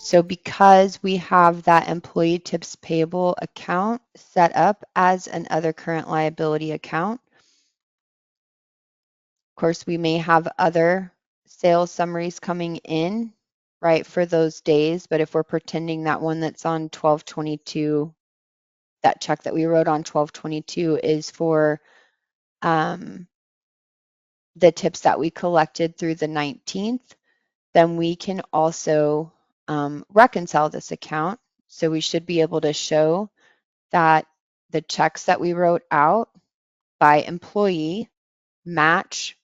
So because we have that employee tips payable account set up as an other current liability account, of course, we may have other sales summaries coming in, right, for those days. But if we're pretending that one that's on 12/22, that check that we wrote on 12/22 is for the tips that we collected through the 19th, then we can also reconcile this account. So we should be able to show that the checks that we wrote out by employee match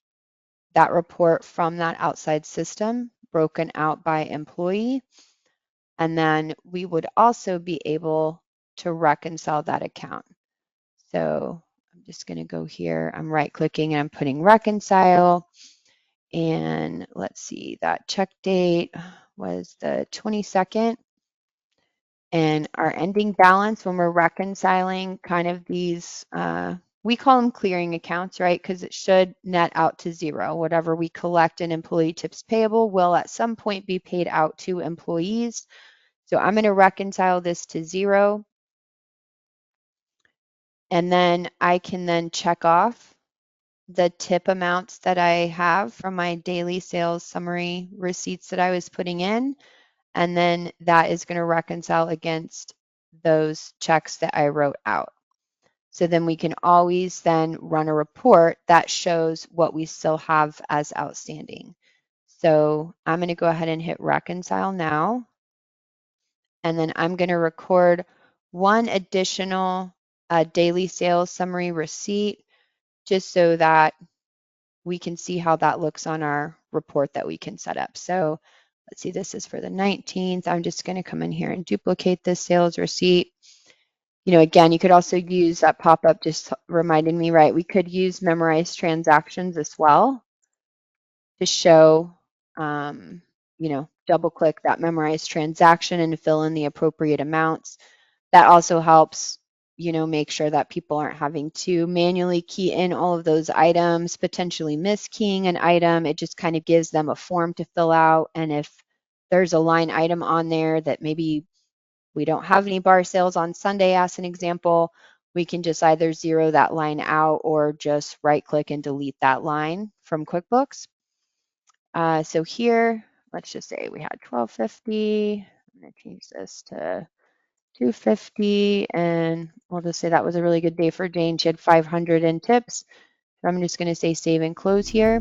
that report from that outside system broken out by employee. And then we would also be able to reconcile that account. So I'm just going to go here. I'm right clicking and I'm putting reconcile. And let's see, that check date was the 22nd. And our ending balance when we're reconciling kind of these, we call them clearing accounts, right? Because it should net out to zero. Whatever we collect in employee tips payable will at some point be paid out to employees. So I'm going to reconcile this to zero. And then I can then check off the tip amounts that I have from my daily sales summary receipts that I was putting in. And then that is going to reconcile against those checks that I wrote out. So then we can always then run a report that shows what we still have as outstanding. So I'm going to go ahead and hit reconcile now. And then I'm going to record one additional daily sales summary receipt just so that we can see how that looks on our report that we can set up. So let's see, this is for the 19th. I'm just going to come in here and duplicate this sales receipt. You know, again, you could also use that pop-up just reminded me, right? We could use memorized transactions as well to show, you know, double click that memorized transaction and fill in the appropriate amounts. That also helps, you know, make sure that people aren't having to manually key in all of those items, potentially miskeying an item. It just kind of gives them a form to fill out. And if there's a line item on there that maybe we don't have any bar sales on Sunday, as an example, we can just either zero that line out or just right click and delete that line from QuickBooks. So here, let's just say we had 1250. I'm going to change this to 250, and we'll just say that was a really good day for Jane. She had 500 in tips. So I'm just going to say save and close here.